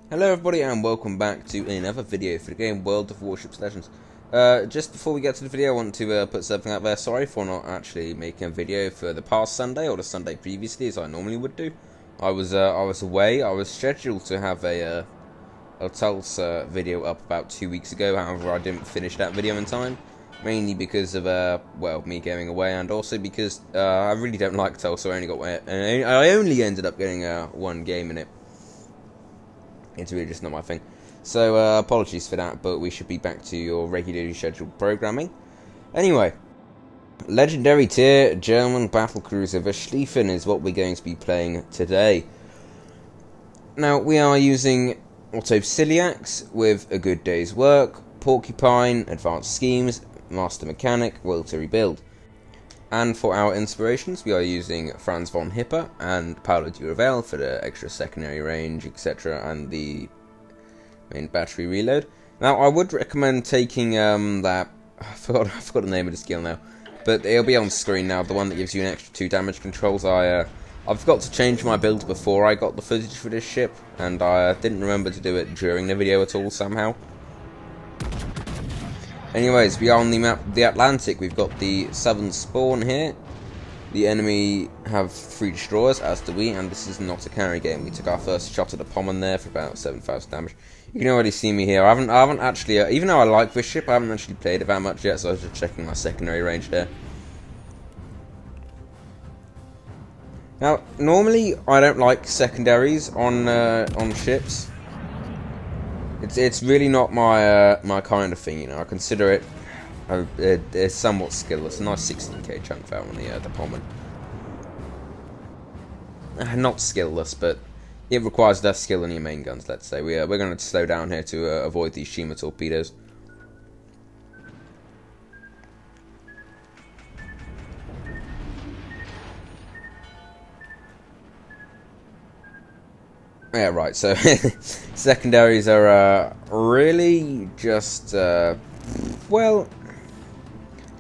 Hello everybody and welcome back to another video for the game World of Warships Legends. Just before we get to the video, I want to put something out there. Sorry for not actually making a video for the past Sunday or the Sunday previously as I normally would do. I was away. I was scheduled to have a Tulsa video up about 2 weeks ago. However, I didn't finish that video in time, mainly because of well, me going away, and also because I really don't like Tulsa. I only ended up getting one game in it. It's really just not my thing. So, apologies for that, but we should be back to your regularly scheduled programming. Anyway, Legendary Tier German Battlecruiser, the Schlieffen, is what we're going to be playing today. Now, we are using Autociliacs with a good day's work, Porcupine, Advanced Schemes, Master Mechanic, Will to Rebuild. And for our inspirations, we are using Franz von Hipper and Paolo di Ravel for the extra secondary range, etc., and the main battery reload. Now, I would recommend taking that. I forgot the name of the skill now, but it'll be on screen now. The one that gives you an extra 2 damage controls. I forgot to change my build before I got the footage for this ship, and I didn't remember to do it during the video at all somehow. Anyways, we are on the map of the Atlantic. We've got the southern spawn here. The enemy have 3 destroyers, as do we, and this is not a carry game. We took our first shot at the Pommern there for about 7,000 damage. You can already see me here. I haven't actually, even though I like this ship, I haven't actually played it that much yet, so I was just checking my secondary range there. Now, normally I don't like secondaries on ships. It's really not my my kind of thing, you know. I consider it it's somewhat skillless. A nice 16k chunk there on the Pommern. Not skillless, but it requires less skill than your main guns. Let's say we're going to slow down here to avoid these Shima torpedoes. Yeah, right, so secondaries are really just, well,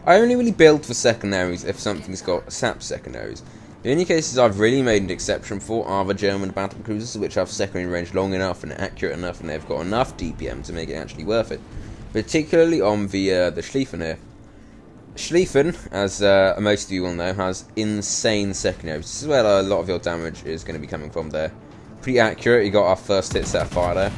I only really build for secondaries if something's got SAP secondaries. The only cases I've really made an exception for are the German battlecruisers, which have secondary range long enough and accurate enough, and they've got enough DPM to make it actually worth it. Particularly on the Schlieffen here. Schlieffen, as most of you will know, has insane secondaries. This is where a lot of your damage is going to be coming from there. Pretty accurate. You got our first hit set of fire there,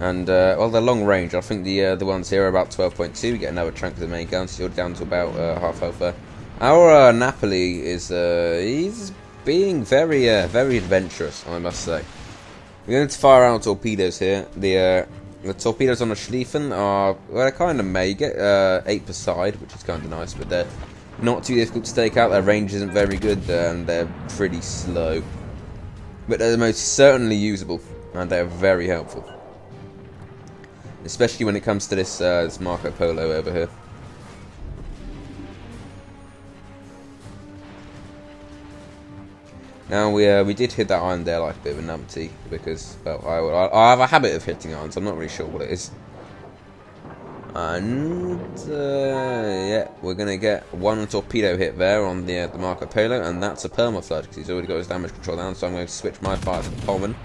and well, they're long range. I think the ones here are about 12.2. We get another chunk of the main gun, so you're down to about half health there. Our Napoli is he's being very very adventurous, I must say. We're going to fire out torpedoes here. The torpedoes on the Schlieffen are, well, they're kind of meh. You get 8 per side, which is kind of nice, but they're not too difficult to take out. Their range isn't very good, and they're pretty slow. But they're most certainly usable, and they're very helpful. Especially when it comes to this Marco Polo over here. Now, we did hit that iron there like a bit of a numpty, because, well, I have a habit of hitting irons. I'm not really sure what it is. And, yeah, we're going to get 1 torpedo hit there on the Marco Polo, and that's a permaflood, because he's already got his damage control down, so I'm going to switch my fire to the Pommern.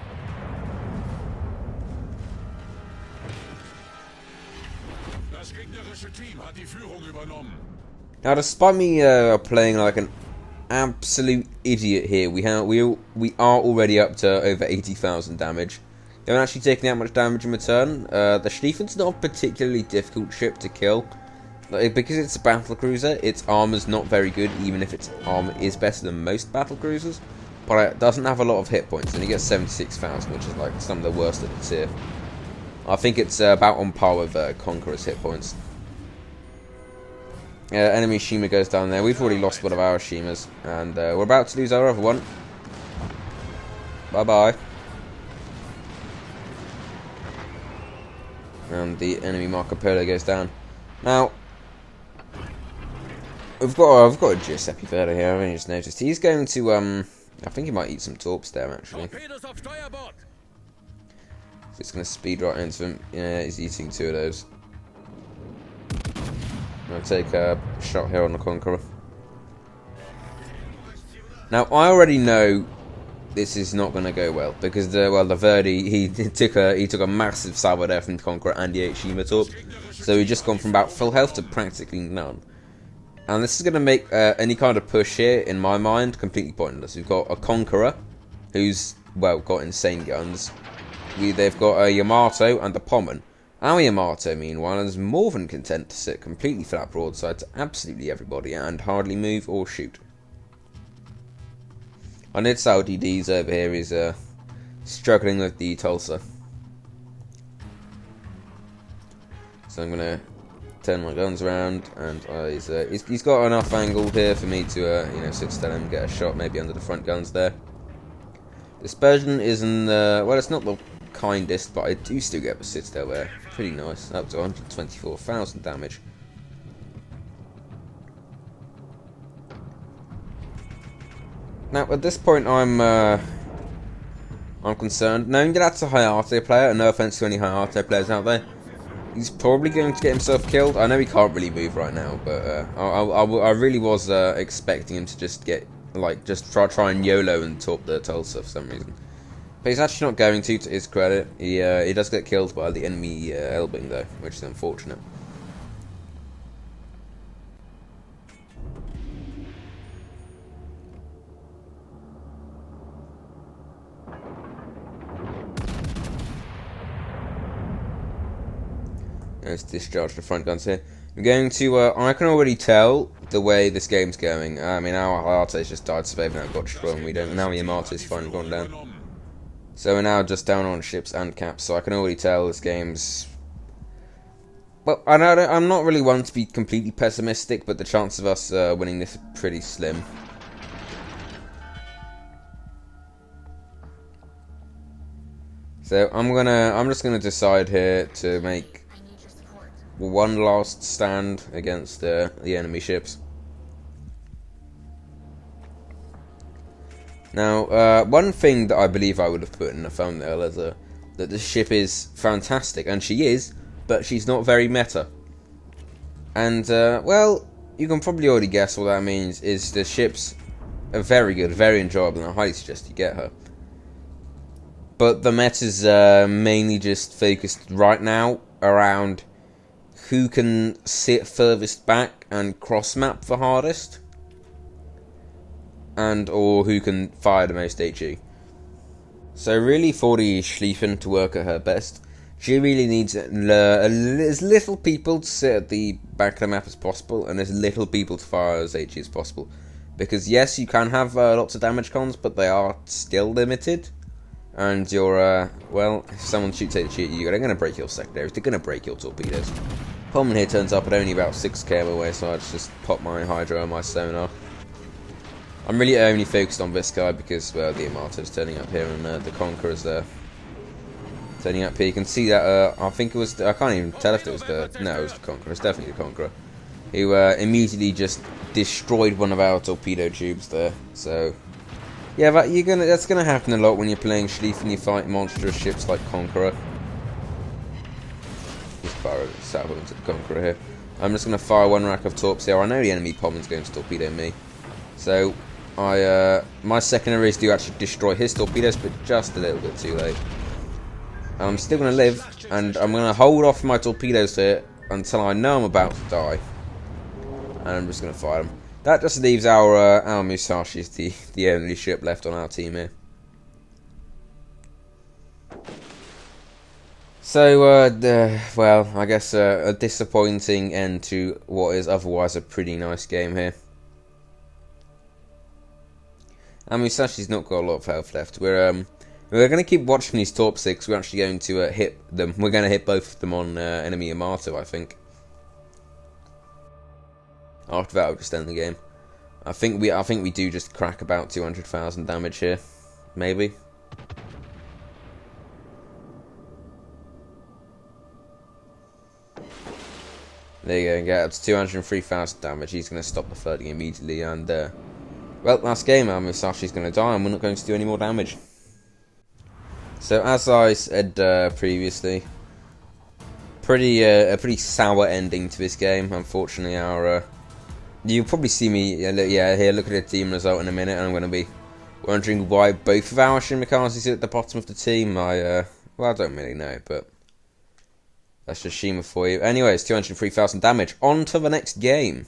Now, despite me playing like an absolute idiot here, we are already up to over 80,000 damage. They haven't actually taken that much damage in return. The Schlieffen's not a particularly difficult ship to kill. Because it's a battlecruiser, its armor's not very good, even if its armor is better than most battlecruisers. But it doesn't have a lot of hit points, and it gets 76,000, which is like some of the worst of the tier. I think it's about on par with Conqueror's hit points. Enemy Shima goes down there. We've already lost one of our Shimas, and we're about to lose our other one. Bye-bye. And the enemy Marco Polo goes down. Now, I've got a Giuseppe Verdi here. I've only just noticed he's going to I think he might eat some torps there actually. It's going to speed right into him. Yeah, he's eating 2 of those. I'm going to take a shot here on the Conqueror. Now, I already know this is not going to go well, because the Verdi, he took a massive salvo there from the Conqueror and the HE Torp, so he's just gone from about full health to practically none. And this is going to make any kind of push here, in my mind, completely pointless. We've got a Conqueror, who's, well, got insane guns. They've got a Yamato and a Pommern. Our Yamato, meanwhile, is more than content to sit completely flat broadside to absolutely everybody and hardly move or shoot. On its LDDs over here is struggling with the Tulsa. So I'm going to turn my guns around, and he's got enough angle here for me to you know, sit still and get a shot maybe under the front guns there. Dispersion isn't, well, it's not the kindest, but I do still get a sit still there. Pretty nice, up to 124,000 damage. Now at this point I'm concerned, knowing that that's a high arte player, and no offense to any high arte players out there. He's probably going to get himself killed. I know he can't really move right now, but I really was expecting him to just get, like, just try and YOLO and top the Tulsa for some reason. But he's actually not going to his credit. He does get killed by the enemy Elbing though, which is unfortunate. Let's discharge the front guns here. I'm going to, I can already tell the way this game's going. I mean, our Arte's just died surveying and got strong. We don't, now Yamato's finally gone down. So we're now just down on ships and caps, so I can already tell this game's... Well, I'm not really one to be completely pessimistic, but the chance of us winning this is pretty slim. So I'm just gonna decide here to make one last stand against the enemy ships. Now, one thing that I believe I would have put in the thumbnail is that this ship is fantastic, and she is, but she's not very meta. And, well, you can probably already guess what that means, is the ships are very good, very enjoyable, and I highly suggest you get her. But the meta's mainly just focused right now around who can sit furthest back and cross-map the hardest, and or who can fire the most HE. So really, for the Schlieffen to work at her best, she really needs as little people to sit at the back of the map as possible, and as little people to fire as HE as possible. Because yes, you can have lots of damage cons, but they are still limited. And you're, well, if someone shoots at you, they're going to break your secondaries, they're going to break your torpedoes. Pommern here turns up at only about 6 km away, so I just pop my Hydro and my sonar. I'm really only focused on this guy because, well, the Yamato's turning up here and the Conqueror's turning up here. You can see that, I think it was, I can't even tell if it was no, it was the Conqueror, it's definitely the Conqueror, who immediately just destroyed one of our torpedo tubes there, so... Yeah, that's gonna happen a lot when you're playing Schlieffen, you fight monstrous ships like Conqueror. Just fire south into the Conqueror here. I'm just gonna fire one rack of torps here. I know the enemy Pommern's going to torpedo me, so my secondaries do actually destroy his torpedoes, but just a little bit too late. I'm still gonna live, and I'm gonna hold off my torpedoes here until I know I'm about to die, and I'm just gonna fire them. That just leaves our Musashi's the only ship left on our team here. So, well, I guess a disappointing end to what is otherwise a pretty nice game here. And Musashi's not got a lot of health left. We're going to keep watching these Torp 6. We're actually going to hit them. We're going to hit both of them on enemy Yamato, I think. After that, I'll just end the game. I think we do just crack about 200,000 damage here, maybe. There you go, get up to 203,000 damage. He's going to stop the flooding immediately, and well, last game, our Musashi's going to die, and we're not going to do any more damage. So, as I said previously, a pretty sour ending to this game. Unfortunately, our you'll probably see me, yeah, here, look at the team result in a minute, and I'm going to be Wondering why both of our Shimikazes are at the bottom of the team? Well, I don't really know, but that's just Shima for you. Anyways, 203,000 damage. On to the next game.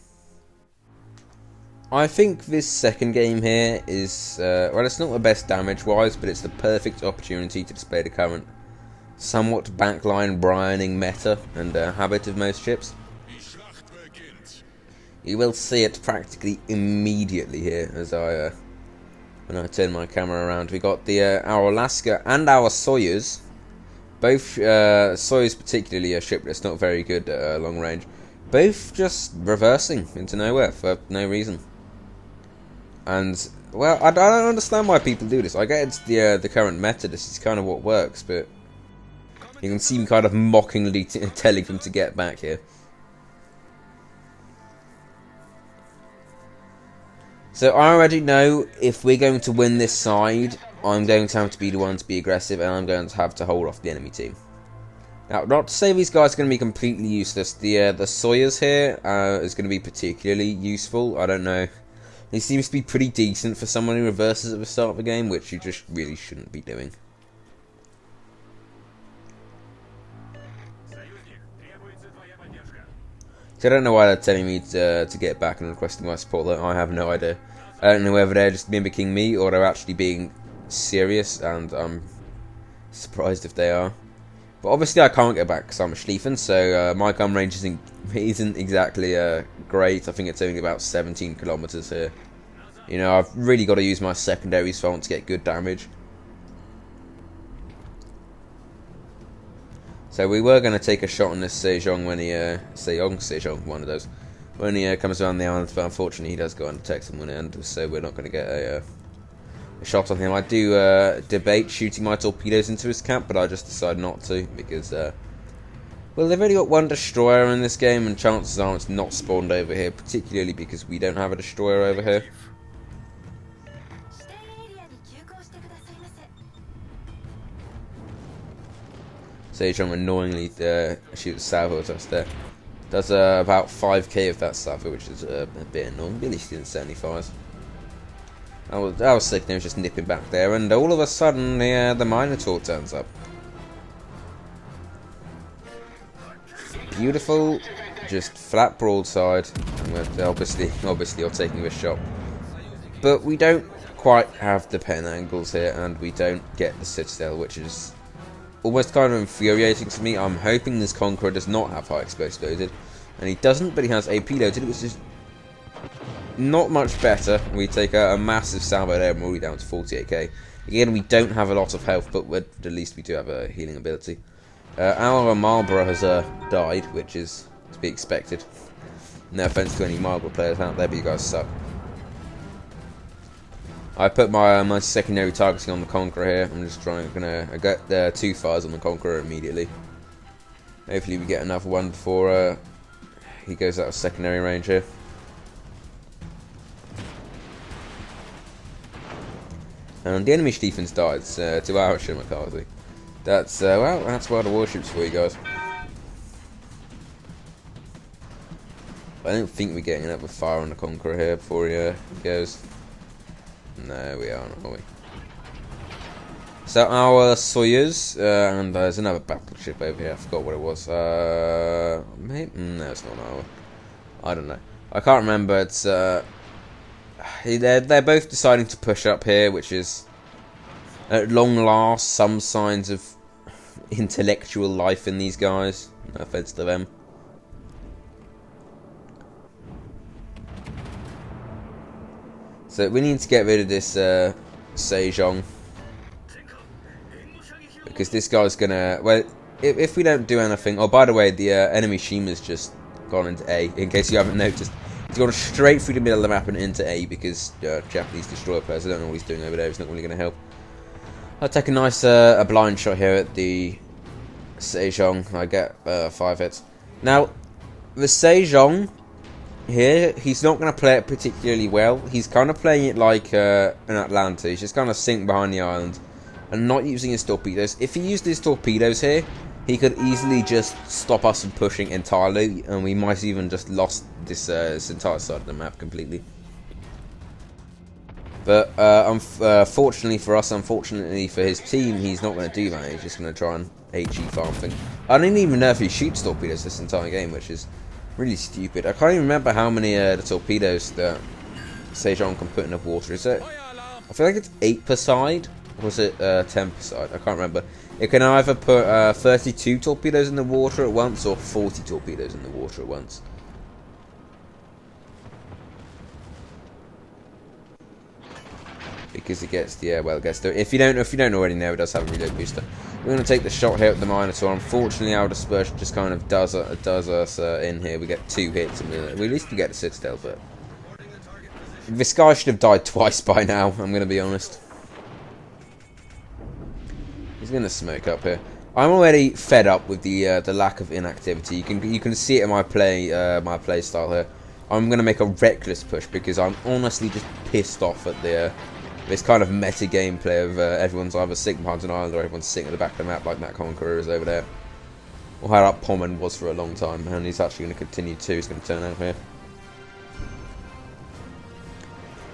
I think this second game here is, well, it's not the best damage-wise, but it's the perfect opportunity to display the current somewhat backline brining meta and habit of most ships. You will see it practically immediately here as when I turn my camera around. We got our Alaska and our Soyuz. Both Soyuz particularly a ship that's not very good at long range. Both just reversing into nowhere for no reason. And well, I don't understand why people do this. I get it's the current meta. This is kind of what works, but you can see me kind of mockingly telling them to get back here. So I already know if we're going to win this side, I'm going to have to be the one to be aggressive, and I'm going to have to hold off the enemy team. Now, not to say these guys are going to be completely useless. The Soyuz here is going to be particularly useful. I don't know. He seems to be pretty decent for someone who reverses at the start of the game, which you just really shouldn't be doing. So I don't know why they're telling me to get back and requesting my support. Though. I have no idea. I don't know whether they're just mimicking me or they're actually being serious, and I'm surprised if they are. But obviously I can't get back because I'm a Schlieffen, so my gun range isn't exactly great. I think it's only about 17 kilometers here. You know, I've really got to use my secondaries if I want to get good damage. So we were going to take a shot on this Sejong when he, Sejong, one of those, when he comes around the island, but unfortunately he does go undetected and end, so we're not going to get a shot on him. I do debate shooting my torpedoes into his camp, but I just decide not to, because, well, they've only got one destroyer in this game, and chances are it's not spawned over here, particularly because we don't have a destroyer over here. Sejong annoyingly shoots salvo at us there. Does about 5k of that salvo, which is a bit annoying. At least he didn't set any fires. I was thinking he was just nipping back there, and all of a sudden the Minotaur turns up. Beautiful, just flat broadside. And we're obviously you're taking this shot, but we don't quite have the pen angles here, and we don't get the citadel, which is almost kind of infuriating to me. I'm hoping this Conqueror does not have high explosive loaded, and he doesn't, but he has AP loaded, which is not much better. We take a massive salvo there, and we're already down to 48k. Again, we don't have a lot of health, but at least we do have a healing ability. Our Marlborough has died, which is to be expected. No offense to any Marlborough players out there, but you guys suck. I put my secondary targeting on the Conqueror here. I'm just gonna get 2 fires on the Conqueror immediately. Hopefully we get another one before he goes out of secondary range here. And the enemy Schlieffen's died to our Shimikaze. That's well, that's why the warships for you guys. I don't think we're getting another fire on the Conqueror here before he goes. No, we aren't, are we? So our Soyuz, and there's another battleship over here. I forgot what it was. Maybe, no, it's not our. I don't know. I can't remember. It's they're both deciding to push up here, which is at long last some signs of intellectual life in these guys. No offense to them. So we need to get rid of this Sejong, because this guy's gonna, well, if we don't do anything. Oh, by the way, the enemy Shima's just gone into A, in case you haven't noticed. He's gone straight through the middle of the map and into A, because Japanese destroyer players, I don't know what he's doing over there. He's not really going to help. I'll take a nice a blind shot here at the Sejong. I get 5 hits. Now, the Sejong here, he's not going to play it particularly well. He's kind of playing it like an Atlanta. He's just kind of sink behind the island and not using his torpedoes. If he used his torpedoes here, he could easily just stop us from pushing entirely, and we might have even just lost this entire side of the map completely. But fortunately for us, unfortunately for his team, he's not going to do that. He's just going to try and HE farm thing. I don't even know if he shoots torpedoes this entire game, which is really stupid. I can't even remember how many the torpedoes that Sejong can put in the water. Is it? I feel like it's 8 per side. Or was it 10 per side? I can't remember. It can either put 32 torpedoes in the water at once or 40 torpedoes in the water at once. Because it gets the it gets the. If you don't already know, it does have a reload booster. We're going to take the shot here at the Minotaur. Unfortunately, our dispersion just kind of does us in here. We get 2 hits, and at least we get the citadel. But this guy should have died twice by now. I'm going to be honest. He's going to smoke up here. I'm already fed up with the lack of inactivity. You can see it in my play style here. I'm going to make a reckless push because I'm honestly just pissed off at the. This kind of meta gameplay of everyone's either sitting behind an island or everyone's sitting at the back of the map like that Conqueror is over there. Or how that Pommern was for a long time, and he's actually going to continue too. He's going to turn out here.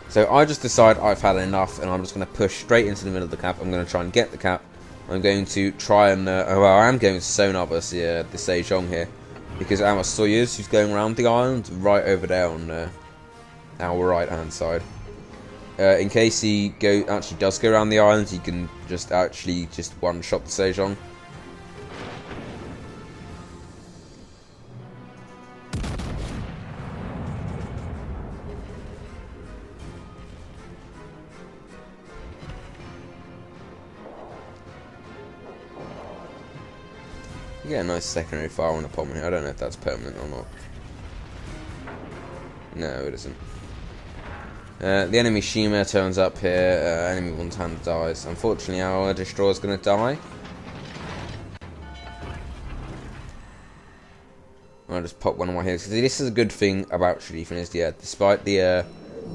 So I just decide I've had enough, and I'm just going to push straight into the middle of the cap. I'm going to try and get the cap. I'm going to try and I am going to sonar the Sejong here, because our Soyuz, who's going around the island, right over there on our right hand side. In case he actually does go around the island, he can just one-shot the Sejong. You get a nice secondary fire on the Pommern here. I don't know if that's permanent or not. No, it isn't. The enemy Shima turns up here, enemy one-hand dies. Unfortunately, our destroyer's going to die. I'll just pop one of my heals. This is a good thing about Schlieffen is, despite the,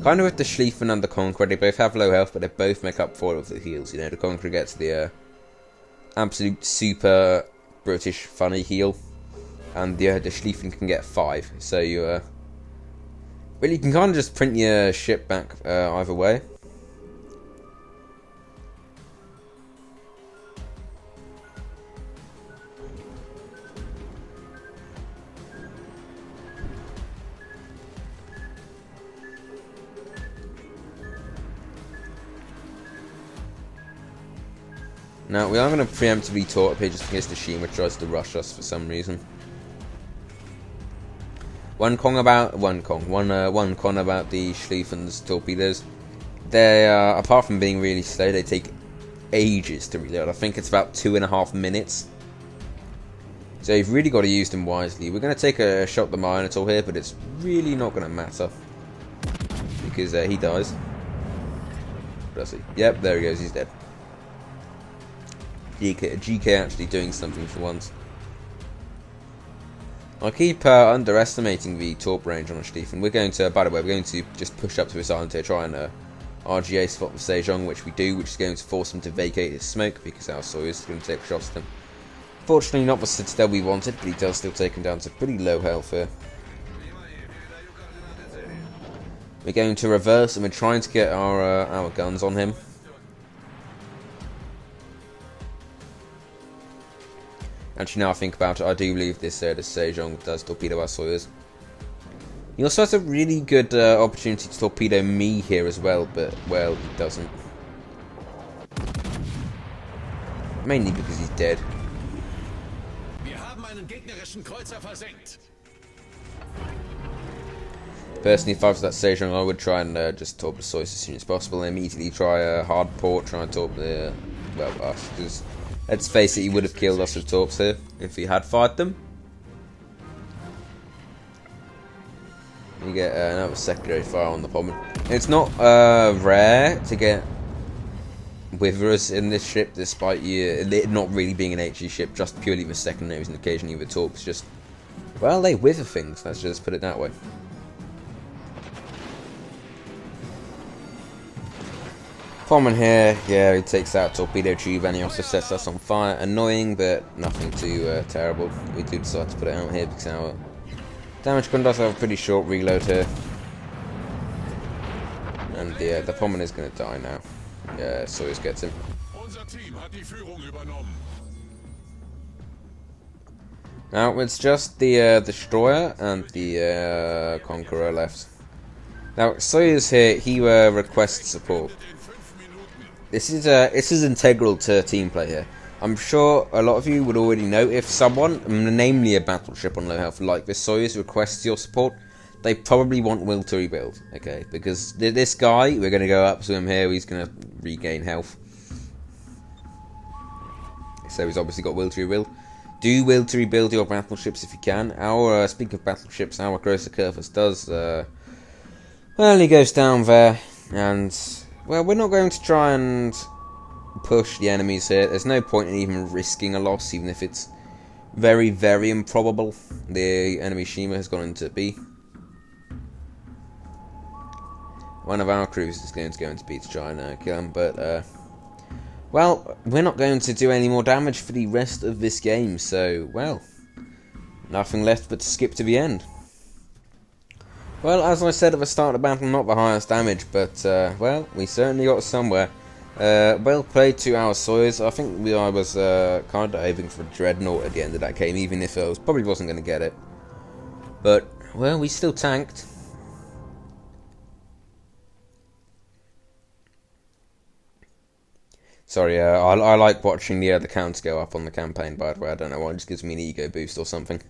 kind of with the Schlieffen and the Conqueror, they both have low health, but they both make up for it with the heals. You know, the Conqueror gets the, absolute super British funny heal, and the Schlieffen can get 5. So you, well, you can kind of just print your ship back either way. Now, we are going to preemptively torp here just in case the Shima tries to rush us for some reason. One con about the Schlieffen's torpedoes. They apart from being really slow, they take ages to reload. I think it's about 2.5 minutes. So you've really got to use them wisely. We're going to take a shot at the Minotaur here, but it's really not going to matter because he dies. Does he? Yep, there he goes. He's dead. GK actually doing something for once. I keep underestimating the torp range on a Schlieffen. We're going to, by the way, we're going to just push up to this island here, try and RGA spot the Sejong, which we do, which is going to force him to vacate his smoke because our Soyuz is going to take shots at him. Fortunately, not the citadel we wanted, but he does still take him down to pretty low health here. We're going to reverse, and we're trying to get our guns on him. Actually, now I think about it, I do believe this Sejong does torpedo our Soyuz. He also has a really good opportunity to torpedo me here as well, but, well, he doesn't. Mainly because he's dead. Personally, if I was that Sejong, I would try and just torpedo the Soyuz as soon as possible and immediately try a hard port, try and torpedo us, because let's face it, he would have killed us with torps here if he had fired them. You get another secondary fire on the Pommern. It's not rare to get witherers in this ship, despite it not really being an HE ship, just purely with secondaries and occasionally with torps. Just, well, they wither things, let's just put it that way. Pommern here, yeah, he takes out torpedo tube and he also sets us on fire. Annoying, but nothing too terrible. We do decide to put it out here because our damage gun does have a pretty short reload here. and the Pommern is going to die now. Yeah, Soyuz gets him. Now it's just the destroyer and the conqueror left. Now Soyuz here, he requests support. This is integral to team play here. I'm sure a lot of you would already know if someone, namely a battleship on low health like this Soyuz, requests your support, they probably want will to rebuild, okay? Because this guy, we're going to go up to him here, he's going to regain health. So he's obviously got will to rebuild. Do will to rebuild your battleships if you can. Our, speaking of battleships, our Grosser Curvus does, well, he goes down there, and, well, we're not going to try and push the enemies here. There's no point in even risking a loss, even if it's very, very improbable. The enemy Shima has gone into B. One of our crews is going to go into B to try and kill him, but, well, we're not going to do any more damage for the rest of this game, so, well, nothing left but to skip to the end. Well, as I said at the start of the battle, not the highest damage, but, well, we certainly got somewhere. Well played to our Soyuz. I think I was kind of aiming for a Dreadnought at the end of that game, even if I probably wasn't going to get it. But, well, we still tanked. Sorry, I like watching the counts go up on the campaign, by the way. I don't know why, it just gives me an ego boost or something.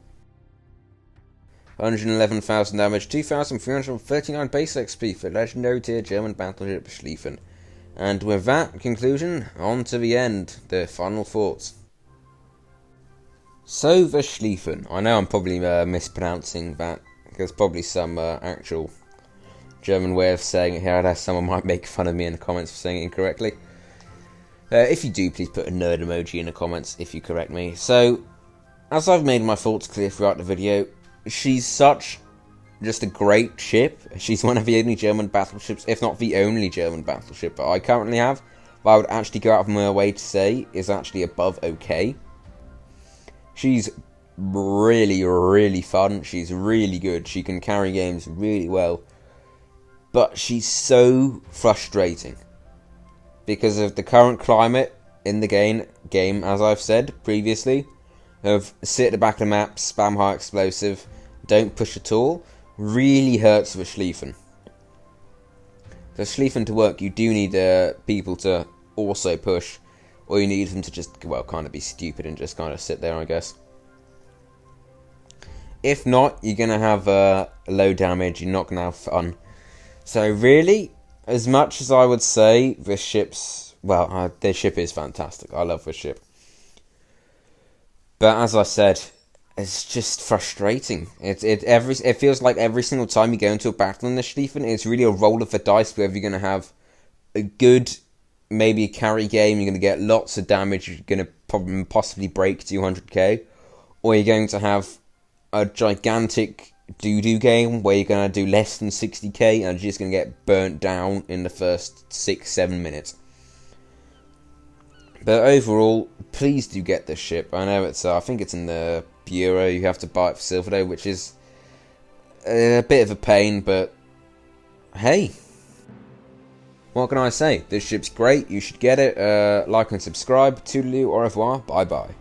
111,000 damage, 2,339 base XP for legendary tier German Battleship Schlieffen. And with that conclusion, on to the end, the final thoughts. So, the Schlieffen. I know I'm probably mispronouncing that. There's probably some actual German way of saying it here. I know someone might make fun of me in the comments for saying it incorrectly. If you do, please put a nerd emoji in the comments if you correct me. So, as I've made my thoughts clear throughout the video, she's just a great ship. She's one of the only German battleships, if not the only German battleship that I currently have, but I would actually go out of my way to say is actually above okay. She's really, really fun. She's really good. She can carry games really well. But she's so frustrating because of the current climate in the game, as I've said previously, of sit at the back of the map, spam high explosive, don't push at all, really hurts the Schlieffen. For Schlieffen to work, you do need people to also push, or you need them to just, well, kind of be stupid and just kind of sit there, I guess. If not, you're going to have low damage, you're not going to have fun. So really, as much as I would say this ship's, well, this ship is fantastic. I love this ship. But as I said, it's just frustrating. It feels like every single time you go into a battle in the Schlieffen, it's really a roll of the dice whether you're going to have a good, maybe a carry game, you're going to get lots of damage, you're going to possibly break 200k, or you're going to have a gigantic doo-doo game where you're going to do less than 60k and you're just going to get burnt down in the first 6-7 minutes. But overall, please do get this ship. I know it's, I think it's in the Bureau, you have to buy it for silver though, which is a bit of a pain, but hey, what can I say? This ship's great, you should get it. Like and subscribe. Toodaloo, au revoir, bye bye.